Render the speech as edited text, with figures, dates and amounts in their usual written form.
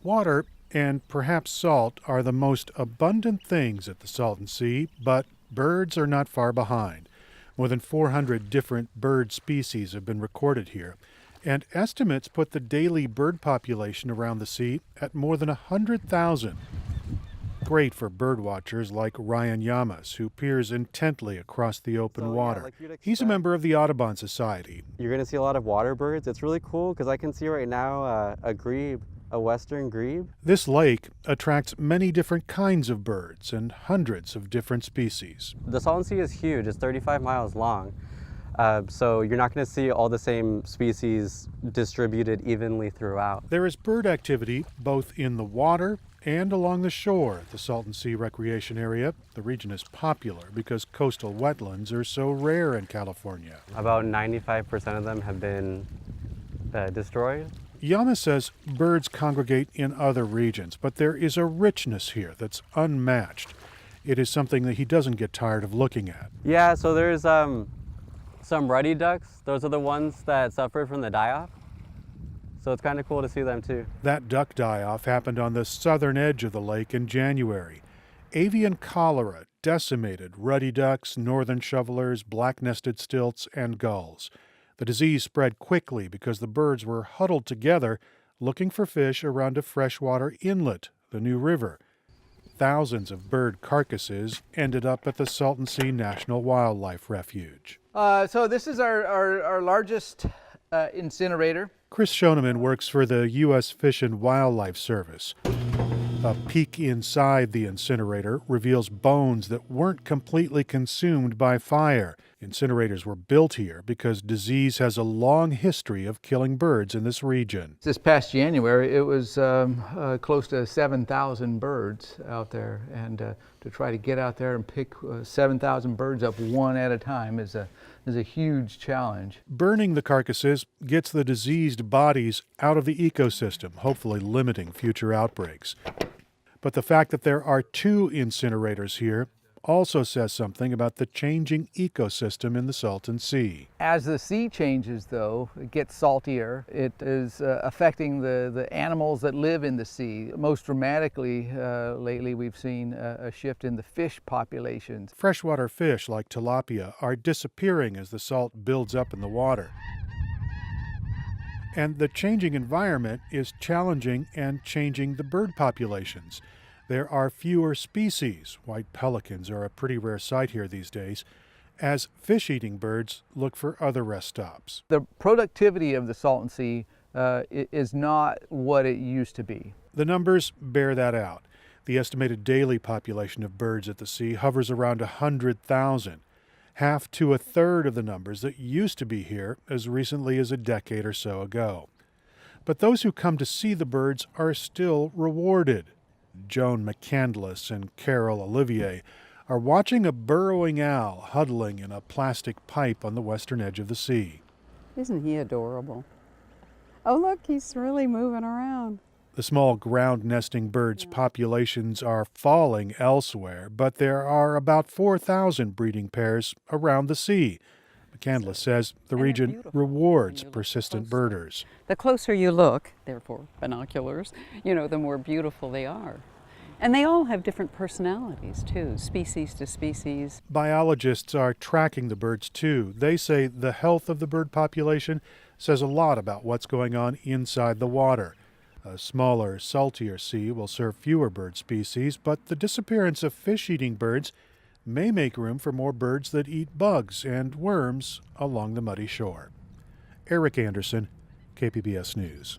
Water and perhaps salt are the most abundant things at the Salton Sea, but birds are not far behind. More than 400 different bird species have been recorded here, and estimates put the daily bird population around the sea at more than 100,000. Great for bird watchers like Ryan Yamas, who peers intently across the open water. like you'd He's a expect, member of the Audubon Society. you're going to see a lot of water birds. It's really cool because I can see right now a grebe, a western grebe. This lake attracts many different kinds of birds and hundreds of different species. The Salton Sea is huge. It's 35 miles long. So you're not going to see all the same species distributed evenly throughout. There is bird activity both in the water and along the shore at the Salton Sea Recreation Area. The region is popular because coastal wetlands are so rare in California. About 95% of them have been destroyed. Yana says birds congregate in other regions, but there is a richness here that's unmatched. It is something that he doesn't get tired of looking at. Yeah, so there's some ruddy ducks. Those are the ones that suffered from the die-off. So it's kind of cool to see them too. That duck die-off happened on the southern edge of the lake in January. Avian cholera decimated ruddy ducks, northern shovelers, black-nested stilts, and gulls. The disease spread quickly because the birds were huddled together looking for fish around a freshwater inlet, the New River. Thousands of bird carcasses ended up at the Salton Sea National Wildlife Refuge. So this is our largest incinerator. Chris Schoeneman works for the U.S. Fish and Wildlife Service. A peek inside the incinerator reveals bones that weren't completely consumed by fire. Incinerators were built here because disease has a long history of killing birds in this region. This past January, it was close to 7,000 birds out there, and to try to get out there and pick 7,000 birds up one at a time is a huge challenge. Burning the carcasses gets the diseased bodies out of the ecosystem, hopefully limiting future outbreaks. But the fact that there are two incinerators here also says something about the changing ecosystem in the Salton Sea. As the sea changes, though, it gets saltier. It is affecting the animals that live in the sea. Most dramatically, lately we've seen a shift in the fish populations. Freshwater fish like tilapia are disappearing as the salt builds up in the water. And the changing environment is challenging and changing the bird populations. There are fewer species. White pelicans are a pretty rare sight here these days, as fish-eating birds look for other rest stops. The productivity of the Salton Sea is not what it used to be. The numbers bear that out. The estimated daily population of birds at the sea hovers around 100,000, half to a third of the numbers that used to be here as recently as a decade or so ago. But those who come to see the birds are still rewarded. Joan McCandless and Carol Olivier are watching a burrowing owl huddling in a plastic pipe on the western edge of the sea. Isn't he adorable? Oh, look, he's really moving around. The small ground nesting birds' populations are falling elsewhere, but there are about 4,000 breeding pairs around the sea. McCandless says the region rewards persistent birders. The closer you look, therefore binoculars, the more beautiful they are. And they all have different personalities, too, species to species. Biologists are tracking the birds, too. They say the health of the bird population says a lot about what's going on inside the water. A smaller, saltier sea will serve fewer bird species, but the disappearance of fish-eating birds may make room for more birds that eat bugs and worms along the muddy shore. Erik Anderson, KPBS News.